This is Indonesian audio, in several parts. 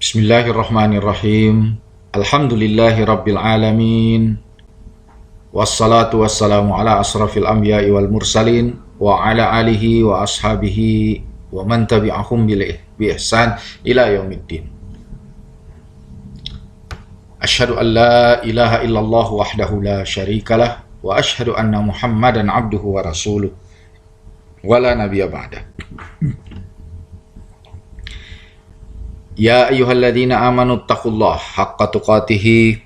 Bismillahirrahmanirrahim. Alhamdulillahi rabbil alamin. Wassalatu wassalamu ala asrafil anbiya'i wal mursalin wa ala alihi wa ashabihi wa man tabi'ahum bi ihsan ila yaumiddin. Asyhadu an la ilaha illallah wahdahu la syarikalah wa asyhadu anna Muhammadan abduhu wa rasuluh wa la nabiyya ba'dah. Ya ayyuhalladzina amanu taqullaha haqqa tuqatih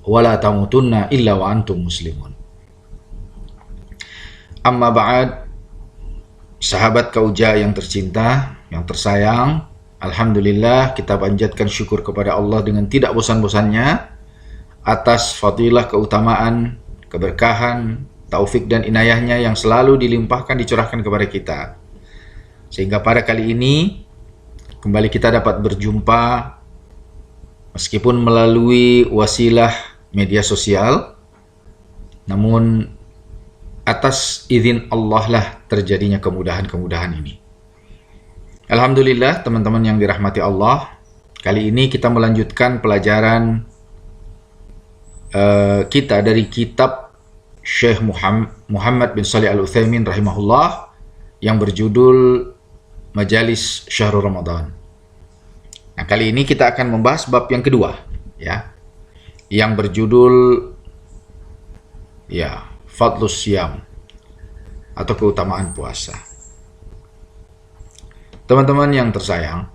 wa la tamutunna illa wa antum muslimun. Amma ba'd, sahabat Kauja yang tercinta, yang tersayang, alhamdulillah kita panjatkan syukur kepada Allah dengan tidak bosan-bosannya atas fadilah, keutamaan, keberkahan, taufik dan inayahnya yang selalu dilimpahkan, dicurahkan kepada kita. Sehingga pada kali ini kembali kita dapat berjumpa meskipun melalui wasilah media sosial, namun atas izin Allah lah terjadinya kemudahan-kemudahan ini. Alhamdulillah teman-teman yang dirahmati Allah, kali ini kita melanjutkan pelajaran kita dari kitab Syekh Muhammad bin Shalih Al-Utsaimin rahimahullah yang berjudul Majalis Syahrul Ramadan. Nah, kali ini kita akan membahas bab yang kedua, ya, yang berjudul Fadlus Siyam atau keutamaan puasa. Teman-teman yang tersayang,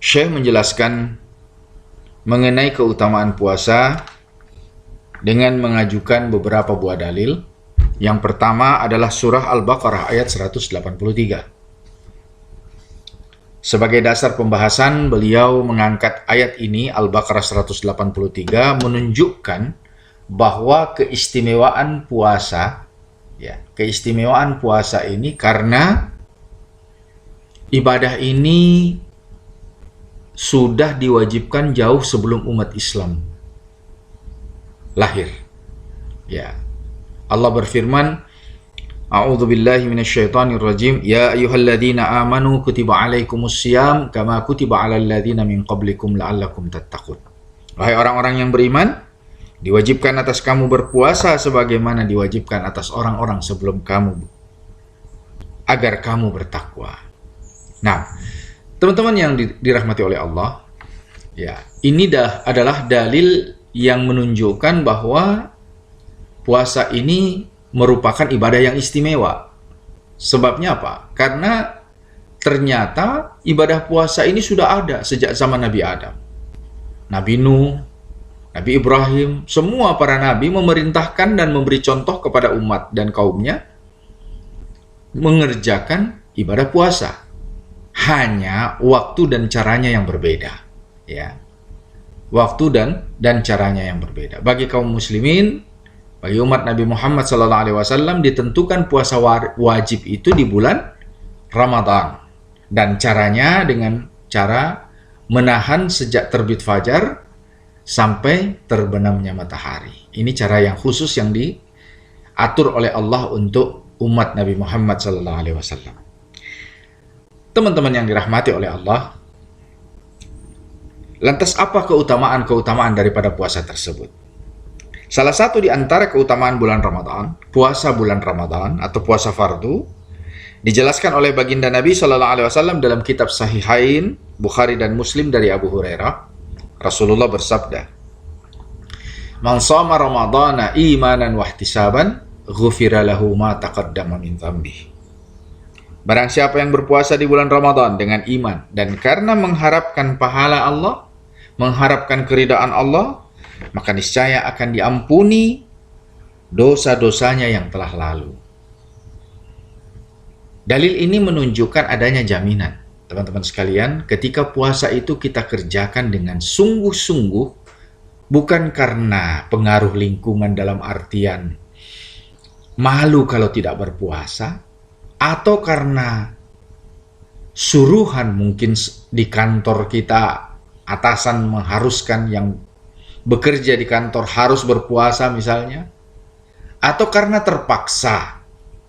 Syekh menjelaskan mengenai keutamaan puasa dengan mengajukan beberapa buah dalil. Yang pertama adalah surah Al-Baqarah ayat 183. Sebagai dasar pembahasan, beliau mengangkat ayat ini, Al-Baqarah 183, menunjukkan bahwa keistimewaan puasa ini karena ibadah ini sudah diwajibkan jauh sebelum umat Islam lahir. Ya. Allah berfirman, A'udzu billahi minasyaitonir rajim, ya ayyuhalladzina amanu kutiba alaikumussyiyam kama kutiba alal ladzina min qablikum la'allakum tattaqun. Wahai orang-orang yang beriman, diwajibkan atas kamu berpuasa sebagaimana diwajibkan atas orang-orang sebelum kamu agar kamu bertakwa. Nah, teman-teman yang dirahmati oleh Allah, ya, ini adalah dalil yang menunjukkan bahwa puasa ini merupakan ibadah yang istimewa. Sebabnya apa? Karena ternyata ibadah puasa ini sudah ada sejak zaman Nabi Adam, Nabi Nuh, Nabi Ibrahim. Semua para nabi memerintahkan dan memberi contoh kepada umat dan kaumnya mengerjakan ibadah puasa. Hanya waktu dan caranya yang berbeda. Ya. Waktu dan caranya yang berbeda. Bagi kaum muslimin, bagi umat Nabi Muhammad SAW ditentukan puasa wajib itu di bulan Ramadan. Dan caranya dengan cara menahan sejak terbit fajar sampai terbenamnya matahari. Ini cara yang khusus yang diatur oleh Allah untuk umat Nabi Muhammad SAW. Teman-teman yang dirahmati oleh Allah, lantas apa keutamaan-keutamaan daripada puasa tersebut? Salah satu di antara keutamaan bulan Ramadan, puasa bulan Ramadan atau puasa fardu, dijelaskan oleh baginda Nabi SAW dalam kitab Sahihain, Bukhari dan Muslim dari Abu Hurairah. Rasulullah bersabda, "Man shama Ramadana imanan wa ihtisaban, ghufira lahu ma taqaddama min dzambihi." Barang siapa yang berpuasa di bulan Ramadan dengan iman dan karena mengharapkan pahala Allah, mengharapkan keridaan Allah, maka niscaya akan diampuni dosa-dosanya yang telah lalu. Dalil ini menunjukkan adanya jaminan, teman-teman sekalian, ketika puasa itu kita kerjakan dengan sungguh-sungguh, bukan karena pengaruh lingkungan dalam artian malu kalau tidak berpuasa, atau karena suruhan mungkin di kantor kita, atasan mengharuskan yang bekerja di kantor harus berpuasa misalnya, atau karena terpaksa,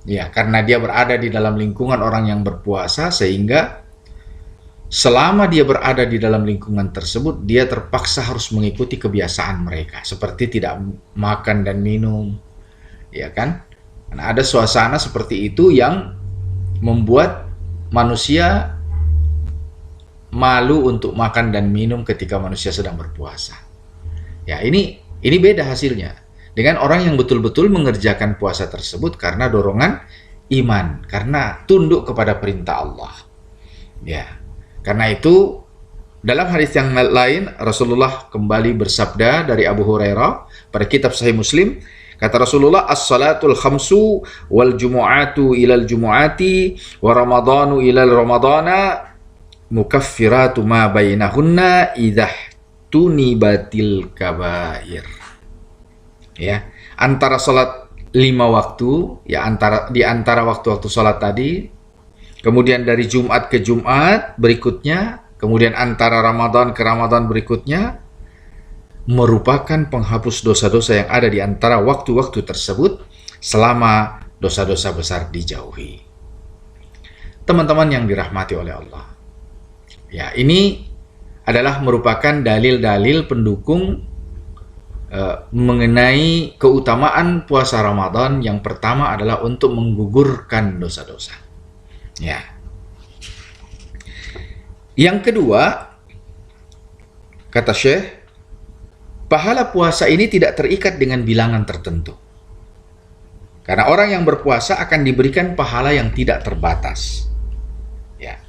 ya, karena dia berada di dalam lingkungan orang yang berpuasa sehingga selama dia berada di dalam lingkungan tersebut, dia terpaksa harus mengikuti kebiasaan mereka, seperti tidak makan dan minum, ya kan? Nah, ada suasana seperti itu yang membuat manusia malu untuk makan dan minum ketika manusia sedang berpuasa. Ya, ini beda hasilnya dengan orang yang betul-betul mengerjakan puasa tersebut karena dorongan iman, karena tunduk kepada perintah Allah. Ya. Karena itu dalam hadis yang lain Rasulullah kembali bersabda dari Abu Hurairah pada kitab Sahih Muslim, kata Rasulullah, as-salatul khamsu wal jumu'atu ilal jumu'ati wa ramadhanu ilal ramadhana mukaffiratu ma bainahunna idah tunibatil kabair. Ya, antara salat 5 waktu, ya di antara waktu-waktu salat tadi, kemudian dari Jumat ke Jumat berikutnya, kemudian antara Ramadan ke Ramadan berikutnya, merupakan penghapus dosa-dosa yang ada di antara waktu-waktu tersebut selama dosa-dosa besar dijauhi. Teman-teman yang dirahmati oleh Allah, ya, ini adalah merupakan dalil-dalil pendukung mengenai keutamaan puasa Ramadan. Yang pertama adalah untuk menggugurkan dosa-dosa. Ya. Yang kedua, kata Syekh, pahala puasa ini tidak terikat dengan bilangan tertentu. Karena orang yang berpuasa akan diberikan pahala yang tidak terbatas. Ya.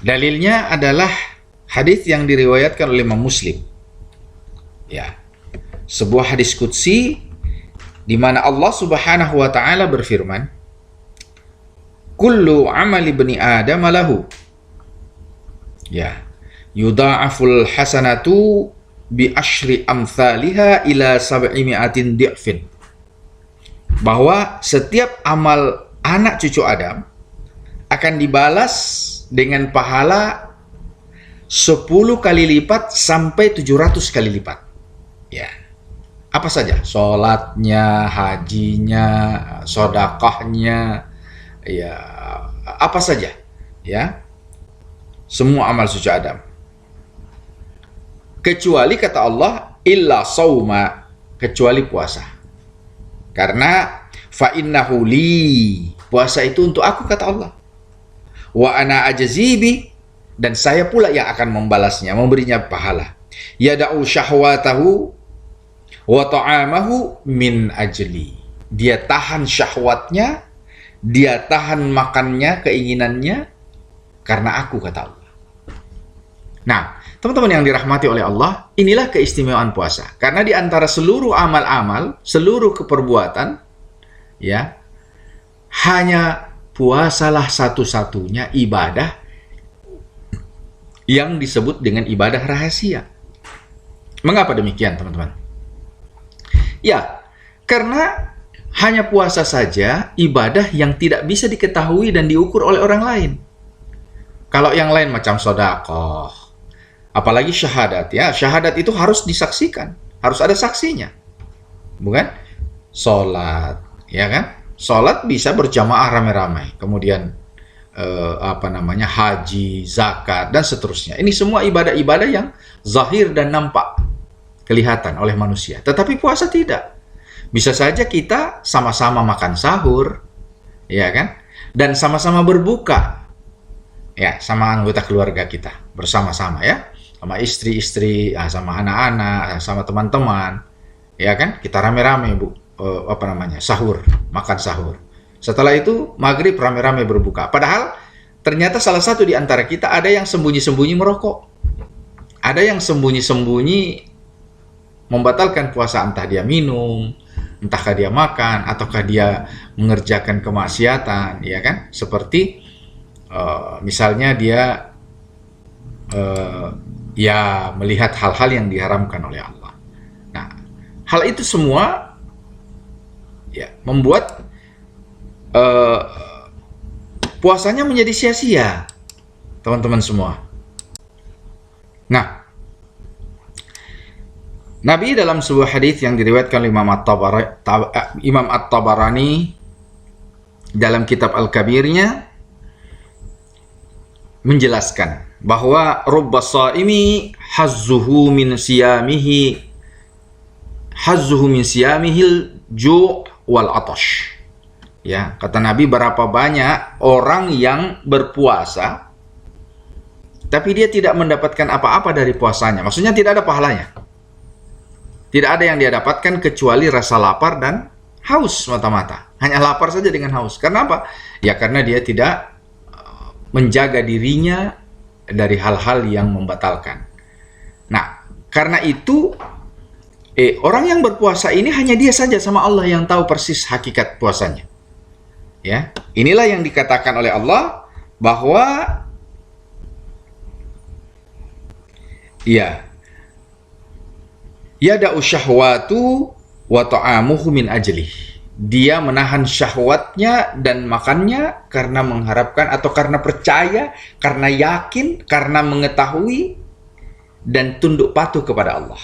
Dalilnya adalah hadis yang diriwayatkan oleh Imam Muslim. Ya. Sebuah hadis qudsi di mana Allah Subhanahu wa taala berfirman, kullu amali bani Adam lahu. Ya. Yudha'aful hasanatu bi asyri amthaliha ila 700 di'fin. Bahwa setiap amal anak cucu Adam akan dibalas dengan pahala 10 kali lipat sampai 700 kali lipat. Ya. Apa saja? Sholatnya, hajinya, sedekahnya, ya, apa saja, ya, semua amal cucu Adam, kecuali kata Allah illa sauma, kecuali puasa, karena fa innahu li, puasa itu untuk aku kata Allah, wa ana ajzibi, dan saya pula yang akan membalasnya, memberinya pahala, yada'u syahwatahu wa ta'amahu min ajli, dia tahan syahwatnya, dia tahan makannya, keinginannya, karena aku kata Allah. Nah, teman-teman yang dirahmati oleh Allah, inilah keistimewaan puasa. Karena di antara seluruh amal-amal, seluruh keperbuatan, ya, hanya puasalah satu-satunya ibadah yang disebut dengan ibadah rahasia. Mengapa demikian, teman-teman? Ya, karena hanya puasa saja ibadah yang tidak bisa diketahui dan diukur oleh orang lain. Kalau yang lain macam sedekah, apalagi syahadat, ya, syahadat itu harus disaksikan, harus ada saksinya, bukan? Sholat, ya kan? Sholat bisa berjamaah ramai-ramai, kemudian haji, zakat, dan seterusnya. Ini semua ibadah-ibadah yang zahir dan nampak, kelihatan oleh manusia. Tetapi puasa tidak. Bisa saja kita sama-sama makan sahur, ya kan? Dan sama-sama berbuka, ya, sama anggota keluarga kita, bersama-sama, ya, sama istri-istri, sama anak-anak, sama teman-teman, ya kan? Kita rame-rame, sahur, makan sahur. Setelah itu maghrib rame-rame berbuka. Padahal ternyata salah satu di antara kita ada yang sembunyi-sembunyi merokok, ada yang sembunyi-sembunyi membatalkan puasa, entah dia minum, entahkah dia makan, ataukah dia mengerjakan kemaksiatan, ya kan? Seperti misalnya dia ya melihat hal-hal yang diharamkan oleh Allah. Nah, hal itu semua ya membuat puasanya menjadi sia-sia, teman-teman semua. Nah, Nabi dalam sebuah hadis yang diriwayatkan oleh Imam At-Tabarani, dalam kitab Al-Kabirnya, menjelaskan bahwa rubba shaimi hazzuhu min siyamihil ju' wal atash. Ya, kata Nabi, berapa banyak orang yang berpuasa tapi dia tidak mendapatkan apa-apa dari puasanya. Maksudnya tidak ada pahalanya. Tidak ada yang dia dapatkan kecuali rasa lapar dan haus mata-mata. Hanya lapar saja dengan haus. Karena apa? Ya karena dia tidak menjaga dirinya dari hal-hal yang membatalkan. Nah, karena itu orang yang berpuasa ini hanya dia saja sama Allah yang tahu persis hakikat puasanya. Ya, inilah yang dikatakan oleh Allah bahwa yada'u syahwatu wa ta'amuhu min ajlih. Dia menahan syahwatnya dan makannya karena mengharapkan atau karena percaya, karena yakin, karena mengetahui dan tunduk patuh kepada Allah.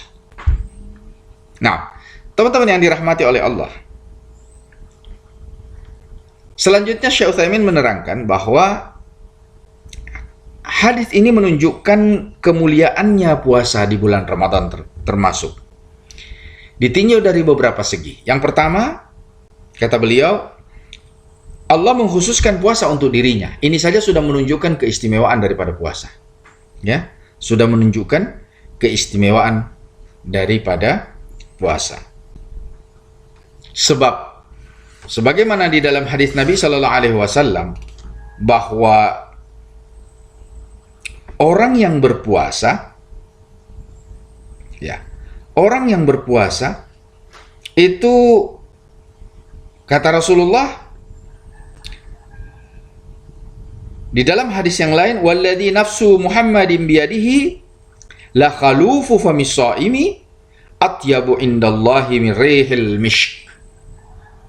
Nah, teman-teman yang dirahmati oleh Allah, selanjutnya Syekh Utsaimin menerangkan bahwa hadis ini menunjukkan kemuliaannya puasa di bulan Ramadan termasuk ditinjau dari beberapa segi. Yang pertama, kata beliau, Allah mengkhususkan puasa untuk dirinya. Ini saja sudah menunjukkan keistimewaan daripada puasa. Ya, sudah menunjukkan keistimewaan daripada puasa. Sebab sebagaimana di dalam hadis Nabi Shallallahu Alaihi Wasallam bahwa orang yang berpuasa, orang yang berpuasa itu, kata Rasulullah di dalam hadis yang lain, walladzi nafsu Muhammadin biyadihi la khalufu famis shaimi atyabu indallahi min rihil mishk.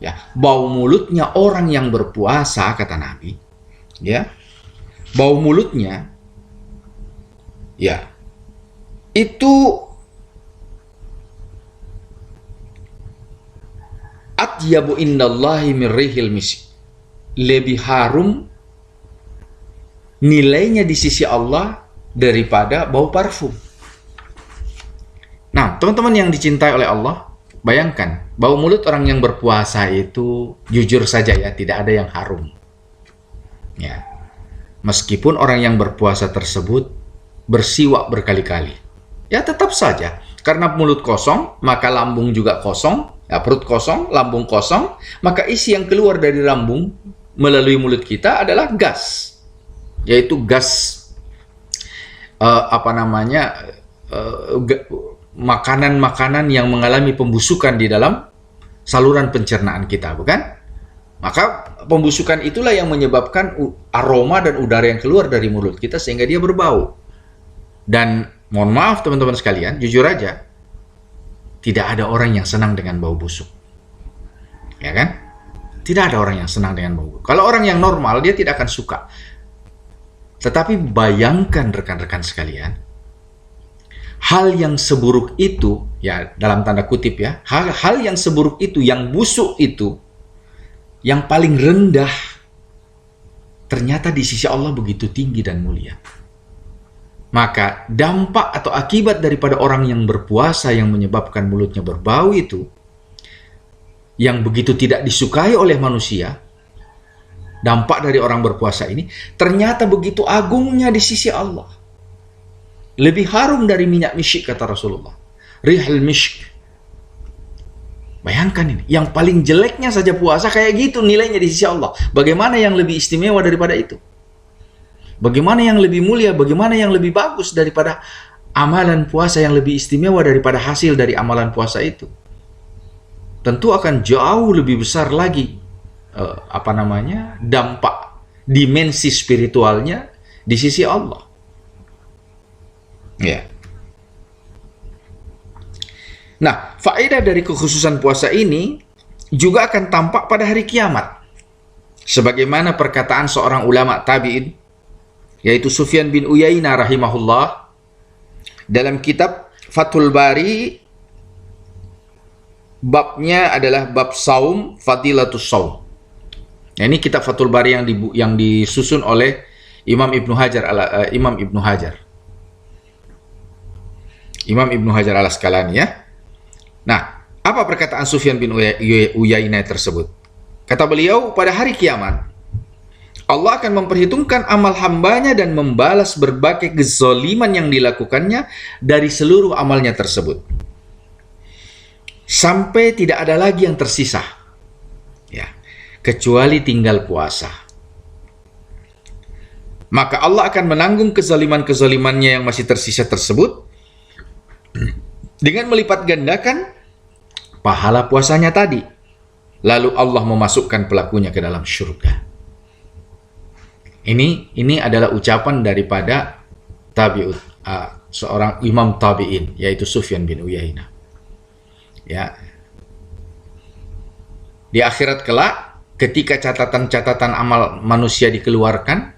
Ya, bau mulutnya orang yang berpuasa, kata Nabi, ya, bau mulutnya, ya, itu atyabu indallahi min rihil mishk, lebih harum nilainya di sisi Allah daripada bau parfum. Nah, teman-teman yang dicintai oleh Allah, bayangkan, bau mulut orang yang berpuasa itu jujur saja ya, tidak ada yang harum. Ya. Meskipun orang yang berpuasa tersebut bersiwak berkali-kali. Ya tetap saja, karena mulut kosong, maka lambung juga kosong, ya, perut kosong, lambung kosong, maka isi yang keluar dari lambung melalui mulut kita adalah gas. Yaitu gas makanan-makanan yang mengalami pembusukan di dalam saluran pencernaan kita, bukan? Maka pembusukan itulah yang menyebabkan aroma dan udara yang keluar dari mulut kita sehingga dia berbau. Dan mohon maaf teman-teman sekalian, jujur aja, tidak ada orang yang senang dengan bau busuk. Ya kan? Tidak ada orang yang senang dengan bau busuk. Kalau orang yang normal, dia tidak akan suka. Tetapi bayangkan rekan-rekan sekalian, hal yang seburuk itu, ya dalam tanda kutip ya, hal yang seburuk itu, yang busuk itu, yang paling rendah, ternyata di sisi Allah begitu tinggi dan mulia. Maka dampak atau akibat daripada orang yang berpuasa yang menyebabkan mulutnya berbau itu, yang begitu tidak disukai oleh manusia, dampak dari orang berpuasa ini, ternyata begitu agungnya di sisi Allah. Lebih harum dari minyak misyk, kata Rasulullah. Rihal misyk. Bayangkan ini, yang paling jeleknya saja puasa kayak gitu nilainya di sisi Allah. Bagaimana yang lebih istimewa daripada itu? Bagaimana yang lebih mulia, bagaimana yang lebih bagus daripada amalan puasa yang lebih istimewa daripada hasil dari amalan puasa itu? Tentu akan jauh lebih besar lagi dampak dimensi spiritualnya di sisi Allah. Ya. Nah, faedah dari kekhususan puasa ini juga akan tampak pada hari kiamat. Sebagaimana perkataan seorang ulama tabi'in, yaitu Sufyan bin Uyainah rahimahullah, dalam kitab Fathul Bari, babnya adalah bab saum, fadilatus saum. Nah, ini kitab Fathul Bari yang disusun oleh Imam Ibnu Hajar Al-Asqalani ya. Nah, apa perkataan Sufyan bin Uyainah tersebut? Kata beliau, pada hari kiamat Allah akan memperhitungkan amal hambanya dan membalas berbagai kezaliman yang dilakukannya dari seluruh amalnya tersebut, sampai tidak ada lagi yang tersisa, ya, kecuali tinggal puasa. Maka Allah akan menanggung kezaliman-kezalimannya yang masih tersisa tersebut dengan melipat gandakan pahala puasanya tadi. Lalu Allah memasukkan pelakunya ke dalam surga. Ini adalah ucapan daripada seorang imam tabi'in, yaitu Sufyan bin Uyainah. Ya. Di akhirat kelak, ketika catatan-catatan amal manusia dikeluarkan,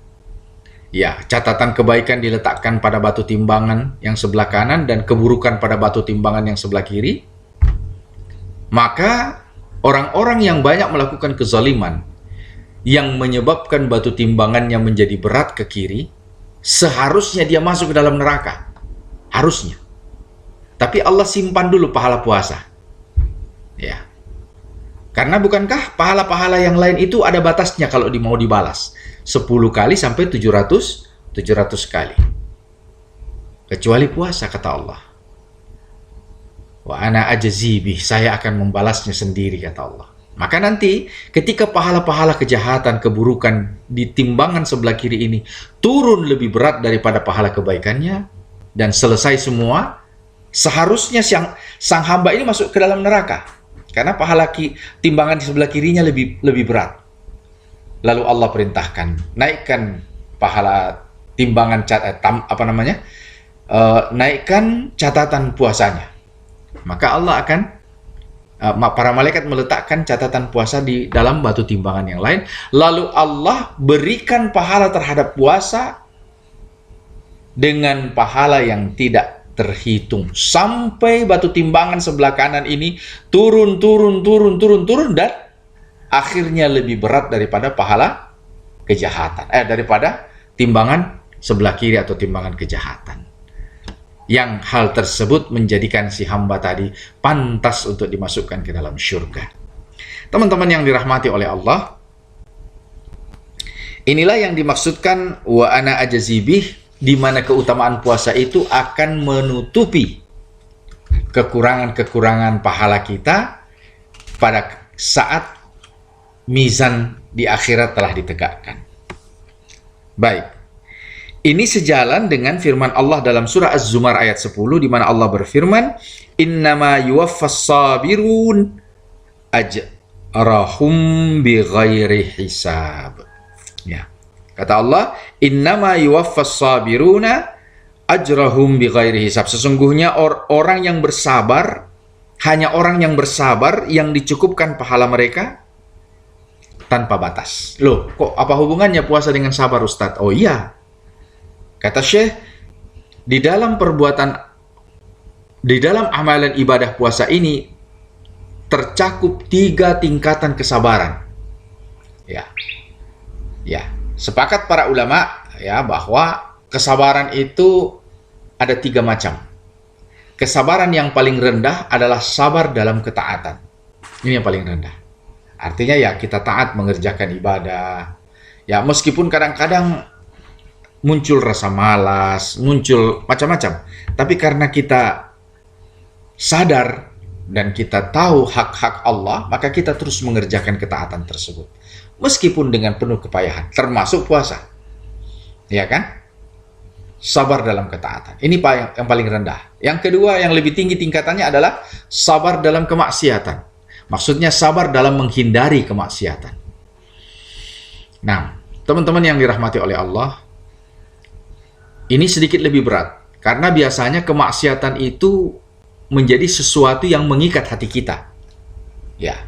ya, catatan kebaikan diletakkan pada batu timbangan yang sebelah kanan dan keburukan pada batu timbangan yang sebelah kiri, maka orang-orang yang banyak melakukan kezaliman yang menyebabkan batu timbangannya menjadi berat ke kiri, seharusnya dia masuk ke dalam neraka. Harusnya. Tapi Allah simpan dulu pahala puasa. Ya. Karena bukankah pahala-pahala yang lain itu ada batasnya kalau mau dibalas? 10 kali sampai 700 kali. Kecuali puasa, kata Allah. Wa ana ajzi bih, saya akan membalasnya sendiri, kata Allah. Maka nanti ketika pahala-pahala kejahatan, keburukan di timbangan sebelah kiri ini turun lebih berat daripada pahala kebaikannya dan selesai semua, seharusnya sang hamba ini masuk ke dalam neraka. Karena pahala timbangan di sebelah kirinya lebih berat. Lalu Allah perintahkan, naikkan pahala timbangan naikkan catatan puasanya. Maka Allah akan para malaikat meletakkan catatan puasa di dalam batu timbangan yang lain. Lalu Allah berikan pahala terhadap puasa dengan pahala yang tidak terhitung, sampai batu timbangan sebelah kanan ini turun dan akhirnya lebih berat daripada pahala kejahatan, daripada timbangan sebelah kiri atau timbangan kejahatan. Yang hal tersebut menjadikan si hamba tadi pantas untuk dimasukkan ke dalam syurga. Teman-teman yang dirahmati oleh Allah, inilah yang dimaksudkan wa ana ajzibih, di mana keutamaan puasa itu akan menutupi kekurangan-kekurangan pahala kita pada saat mizan di akhirat telah ditegakkan. Baik. Ini sejalan dengan firman Allah dalam surah Az-Zumar ayat 10, di mana Allah berfirman, "Innama yuwaffas sabirun ajrahum bighairi hisab." Ya. Kata Allah, "Innama yuwaffas sabiruna ajrahum bighairi hisab." Sesungguhnya orang yang bersabar, hanya orang yang bersabar yang dicukupkan pahala mereka tanpa batas. Loh, kok apa hubungannya puasa dengan sabar, Ustadz? Oh iya. Kata Syekh, di dalam amalan ibadah puasa ini tercakup 3 tingkatan kesabaran. Ya. Sepakat para ulama ya bahwa kesabaran itu ada 3 macam. Kesabaran yang paling rendah adalah sabar dalam ketaatan. Ini yang paling rendah. Artinya ya kita taat mengerjakan ibadah. Ya meskipun kadang-kadang muncul rasa malas, muncul macam-macam. Tapi karena kita sadar dan kita tahu hak-hak Allah, maka kita terus mengerjakan ketaatan tersebut. Meskipun dengan penuh kepayahan, termasuk puasa. Ya kan? Sabar dalam ketaatan. Ini yang paling rendah. Yang kedua, yang lebih tinggi tingkatannya adalah sabar dalam kemaksiatan. Maksudnya sabar dalam menghindari kemaksiatan. Nah, teman-teman yang dirahmati oleh Allah, ini sedikit lebih berat, karena biasanya kemaksiatan itu menjadi sesuatu yang mengikat hati kita. Ya,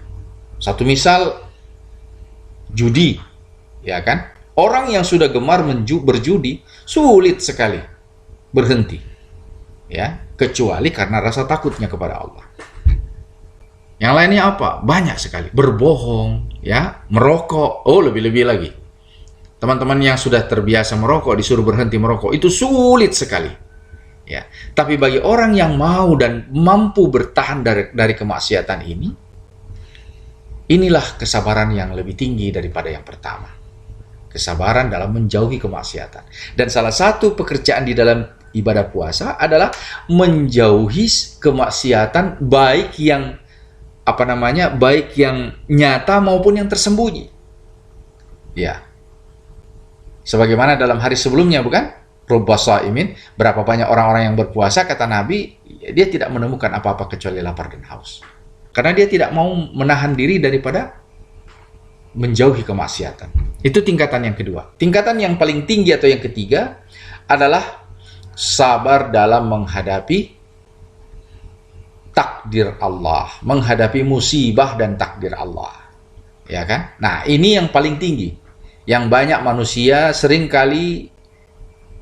satu misal, judi, ya kan? Orang yang sudah gemar berjudi, sulit sekali berhenti. Ya, kecuali karena rasa takutnya kepada Allah. Yang lainnya apa? Banyak sekali. Berbohong, ya, merokok, lebih-lebih lagi. Teman-teman yang sudah terbiasa merokok disuruh berhenti merokok itu sulit sekali. Ya, tapi bagi orang yang mau dan mampu bertahan dari kemaksiatan ini, inilah kesabaran yang lebih tinggi daripada yang pertama. Kesabaran dalam menjauhi kemaksiatan. Dan salah satu pekerjaan di dalam ibadah puasa adalah menjauhi kemaksiatan baik yang baik yang nyata maupun yang tersembunyi. Ya. Sebagaimana dalam hari sebelumnya, bukan? Rubba shaimin, berapa banyak orang-orang yang berpuasa, kata Nabi, dia tidak menemukan apa-apa kecuali lapar dan haus. Karena dia tidak mau menahan diri daripada menjauhi kemaksiatan. Itu tingkatan yang kedua. Tingkatan yang paling tinggi atau yang ketiga adalah sabar dalam menghadapi takdir Allah, menghadapi musibah dan takdir Allah. Ya kan? Nah, ini yang paling tinggi. Yang banyak manusia seringkali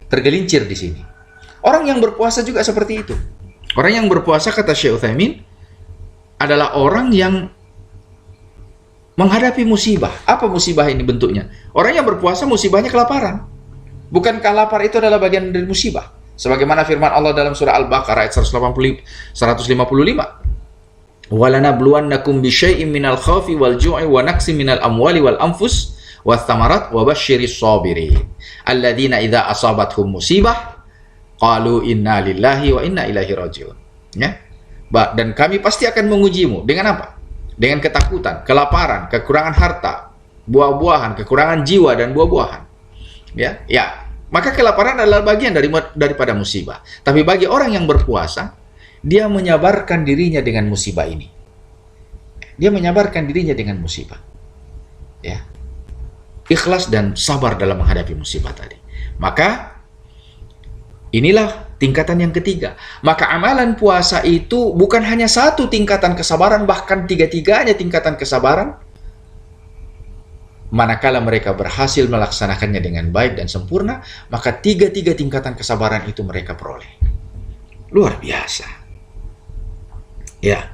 tergelincir di sini. Orang yang berpuasa juga seperti itu. Orang yang berpuasa, kata Syekh Utsaimin, adalah orang yang menghadapi musibah. Apa musibah ini bentuknya? Orang yang berpuasa musibahnya kelaparan. Bukankah lapar itu adalah bagian dari musibah? Sebagaimana firman Allah dalam surah Al-Baqarah ayat 155. وَلَنَبْلُوَنَّكُمْ بِشَيْءٍ مِنَ الْخَوْفِ وَالْجُوعِ وَنَقْصٍ مِنَ الْأَمْوَالِ وَالْأَنْفُسِ وَالثَّمَرَاتِ وَبَشِّرِ الصَّابِرِينَ الَّذِينَ إِذَا أَصَابَتْهُمْ مُصِيبَةٌ قَالُوا إِنَّا لِلَّهِ وَإِنَّا إِلَيْهِ رَاجِعُونَ. Ya. Dan kami pasti akan mengujimu dengan apa? Dengan ketakutan, kelaparan, kekurangan harta, buah-buahan, kekurangan jiwa dan buah-buahan. Ya. Maka kelaparan adalah bagian daripada musibah. Tapi bagi orang yang berpuasa, dia menyabarkan dirinya dengan musibah ini. Dia menyabarkan dirinya dengan musibah. Ya. Ikhlas dan sabar dalam menghadapi musibah tadi. Maka inilah tingkatan yang ketiga. Maka amalan puasa itu bukan hanya satu tingkatan kesabaran, bahkan tiga-tiganya tingkatan kesabaran. Manakala mereka berhasil melaksanakannya dengan baik dan sempurna, maka tiga-tiga tingkatan kesabaran itu mereka peroleh. Luar biasa. Ya.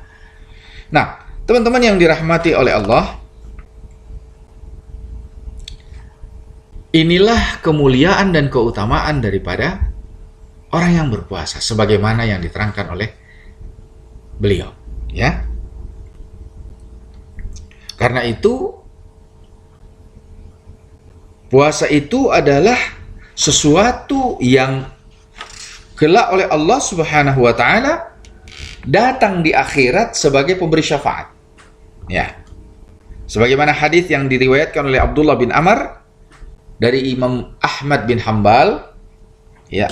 Nah, teman-teman yang dirahmati oleh Allah, inilah kemuliaan dan keutamaan daripada orang yang berpuasa, sebagaimana yang diterangkan oleh beliau. Ya. Karena itu, puasa itu adalah sesuatu yang kelak oleh Allah Subhanahu wa taala datang di akhirat sebagai pemberi syafaat. Ya. Sebagaimana hadis yang diriwayatkan oleh Abdullah bin Amr dari Imam Ahmad bin Hanbal, ya,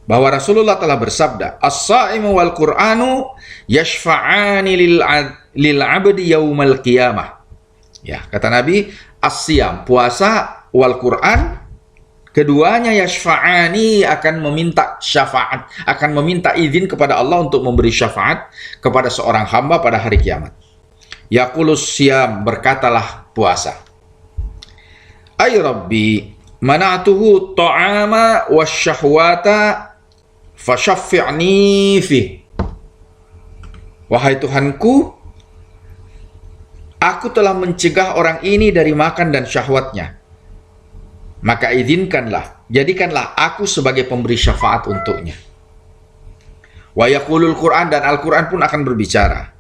bahwa Rasulullah telah bersabda, "As-shaimu wal Qur'anu yashfa'ani lil 'abdi yaumal qiyamah." Ya, kata Nabi, as-siyam, puasa, wal Qur'an, keduanya yashfa'ani, akan meminta syafaat, akan meminta izin kepada Allah untuk memberi syafaat kepada seorang hamba pada hari kiamat. Yaqulus siyam, berkatalah puasa, "Ay Rabbi, mana'tuhu ta'ama wasyahwata fasyaffi'ni fi." Wahai Tuhanku, aku telah mencegah orang ini dari makan dan syahwatnya. Maka izinkanlah, jadikanlah aku sebagai pemberi syafaat untuknya. Wa yaqulul Qur'an, dan Al-Qur'an pun akan berbicara.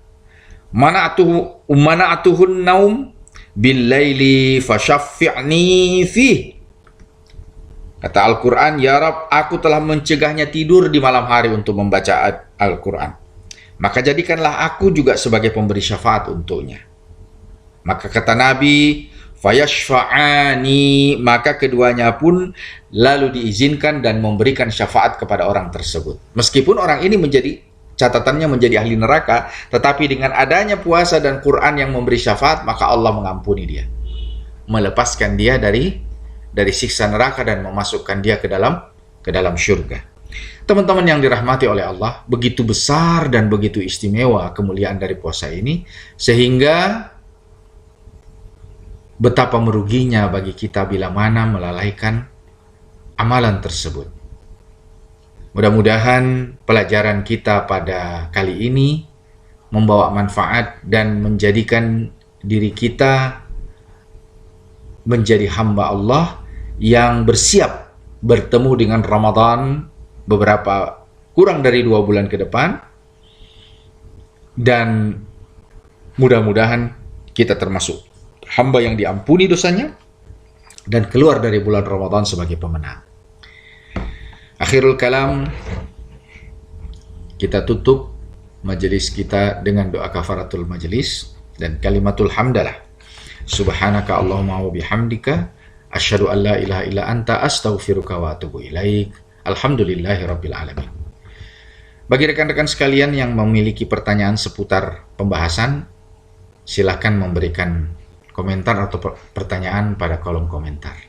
Mana'tuhun naum bil laili fasyaffi'ni fi. Kata Al-Qur'an, ya Rabb, aku telah mencegahnya tidur di malam hari untuk membaca Al-Qur'an. Maka jadikanlah aku juga sebagai pemberi syafaat untuknya. Maka kata Nabi, fayashfa'ani, maka keduanya pun lalu diizinkan dan memberikan syafaat kepada orang tersebut. Meskipun orang ini catatannya menjadi ahli neraka, tetapi dengan adanya puasa dan Quran yang memberi syafaat, maka Allah mengampuni dia, melepaskan dia dari siksa neraka dan memasukkan dia ke dalam syurga. Teman-teman yang dirahmati oleh Allah, begitu besar dan begitu istimewa kemuliaan dari puasa ini, sehingga betapa meruginya bagi kita bila mana melalaikan amalan tersebut. Mudah-mudahan pelajaran kita pada kali ini membawa manfaat dan menjadikan diri kita menjadi hamba Allah yang bersiap bertemu dengan Ramadan beberapa kurang dari 2 bulan ke depan, dan mudah-mudahan kita termasuk hamba yang diampuni dosanya dan keluar dari bulan Ramadan sebagai pemenang. Akhirul kalam, kita tutup majelis kita dengan doa kafaratul majelis dan kalimatul hamdalah. Subhanaka Allahumma wa bihamdika asyhadu an la ilaha illa anta astaghfiruka wa atubu ilaik. Alhamdulillahi rabbil alamin. Bagi rekan-rekan sekalian yang memiliki pertanyaan seputar pembahasan, silakan memberikan komentar atau pertanyaan pada kolom komentar.